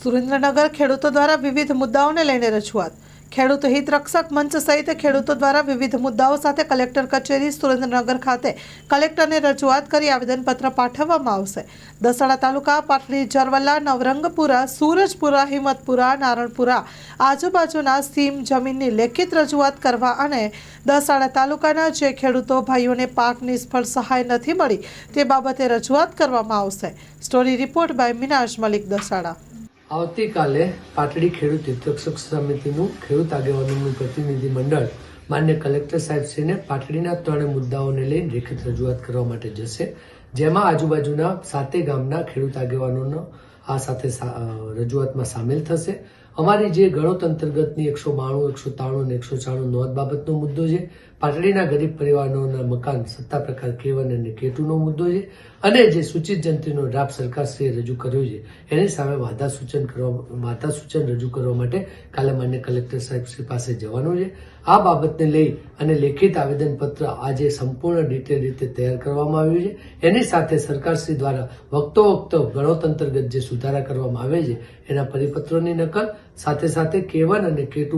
સુરેન્દ્રનગર ખેડૂતો દ્વારા વિવિધ મુદ્દાઓને લઈને રજૂઆત. ખેડૂત હિત રક્ષક મંચ સહિત ખેડૂતો દ્વારા વિવિધ મુદ્દાઓ સાથે કલેક્ટર કચેરી સુરેન્દ્રનગર ખાતે કલેક્ટરને રજૂઆત કરી આવેદનપત્ર પાઠવવામાં આવશે. દસાડા તાલુકા પાટડી, જરવલ્લા, નવરંગપુરા, સૂરજપુરા, હિંમતપુરા, નારણપુરા આજુબાજુના સીમ જમીનની લેખિત રજૂઆત કરવા અને દસાડા તાલુકાના જે ખેડૂતો ભાઈઓને પાક નિષ્ફળ સહાય નથી મળી તે બાબતે રજૂઆત કરવામાં આવશે. Story report by Minaj Malik, Dasada. આવતીકાલે પાટડી ખેડૂત હિતરક્ષક સમિતિનું ખેડૂત આગેવાનોનું પ્રતિનિધિ મંડળ માન્ય કલેક્ટર સાહેબશ્રીને પાટડીના 3 મુદ્દાઓને લઈને લેખિત રજૂઆત કરવા માટે જશે, જેમાં આજુબાજુના 7 ગામના ખેડૂત આગેવાનોનો આ સાથે રજૂઆતમાં સામેલ થશે. અમારી જે ગણોત અંતર્ગતની 192, 193 અને 194 નોંધ બાબતનો મુદ્દો છે, પાટડીના ગરીબ પરિવારોના મકાન સત્તા પ્રકાર K1 અને K2નો મુદ્દો છે અને જે સૂચિત જંત્રીનો ડ્રાફ્ટ સરકારશ્રીએ રજૂ કર્યો છે એની સામે વાંધા સૂચન રજૂ કરવા માટે કાલે માન્ય કલેક્ટર સાહેબશ્રી પાસે જવાનું છે. આ બાબતને લઈ અને લેખિત આવેદનપત્ર આજે સંપૂર્ણ ડિટેલ રીતે તૈયાર કરવામાં આવ્યું છે. એની સાથે સરકારશ્રી દ્વારા વખતો ગણોત અંતર્ગત જે સુધારા કરવામાં આવે છે એના પરિપત્રોની નકલ સાથે K1 અને K2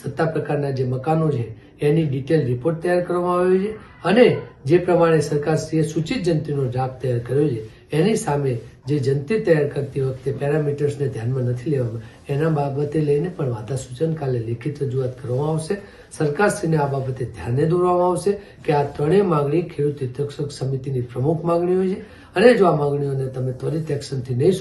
સત્તા પ્રકારના જે મકાનો છે એની ડિટેલ રિપોર્ટ તૈયાર કરવામાં આવ્યો છે અને જે પ્રમાણે સરકારશ્રીએ સૂચિત જંત્રીનો ડ્રાફ્ટ તૈયાર કર્યો છે એની સામે જે જંત્રી તૈયાર કરતી વખતે પેરામીટર્સને ધ્યાનમાં નથી લેવામાં એના બાબતે લઈને પણ વાંધા સૂચન કાલે લેખિત રજૂઆત કરવામાં આવશે. સરકારશ્રીને આ બાબતે ધ્યાને દોરવામાં આવશે કે આ 3 માંગણી ખેડૂત હિતરક્ષક સમિતિની પ્રમુખ માંગણીઓ છે અને જો આ માંગણીઓને તમે ત્વરિત એક્શનથી નહીં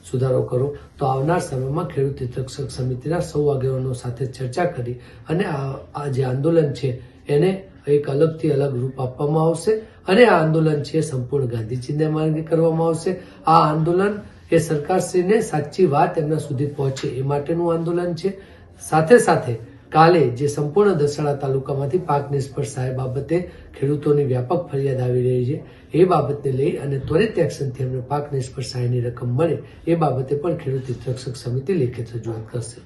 સુધારો કરો તો આવનાર સમયમાં ખેડૂત હિતરક્ષક સમિતિના સૌ આગેવાનો સાથે ચર્ચા કરી અને આ જે આંદોલન છે એને એક અલગ રૂપ આપવામાં આવશે અને આ આંદોલન છે સંપૂર્ણ ગાંધી ચિહ્ન માર્ગે કરવામાં આવશે. આ આંદોલન એ સરકારશ્રીને સાચી વાત એમના સુધી પહોંચે એ માટેનું આંદોલન છે. સાથે કાલે જે સંપૂર્ણ દસાડા તાલુકામાંથી પાક નિષ્ફળ સહાય બાબતે ખેડૂતોની વ્યાપક ફરિયાદ આવી રહી છે એ બાબતને લઈ અને ત્વરિત એક્શનથી એમને પાક નિષ્ફળ સહાયની રકમ મળે એ બાબતે પણ ખેડૂત હિતરક્ષક સમિતિ લેખિત રજૂઆત કરશે.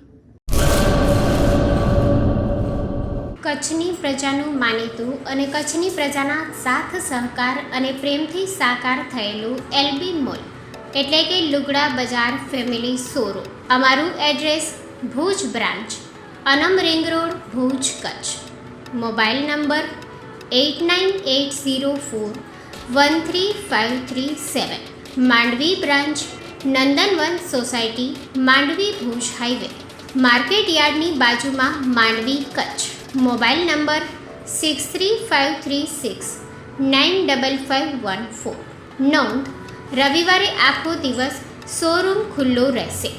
કચ્છની પ્રજાનું માનીતું અને કચ્છની પ્રજાના સાથ સહકાર અને પ્રેમથી સાકાર થયેલું LB મોલ એટલે કે લુગડા બજાર ફેમિલી શોરૂમ. અમારું address Bhuj branch, Anam ring road, Bhuj, Kutch. Mobile number 8980413537. Mandvi branch, Nandanvan society, Mandvi, Bhuj highway, market યાર્ડની બાજુમાં, માંડવી, કચ્છ. Mobile number 6353695514. નોંધ: રવિવારે આખો દિવસ શોરૂમ ખુલ્લો રહેશે.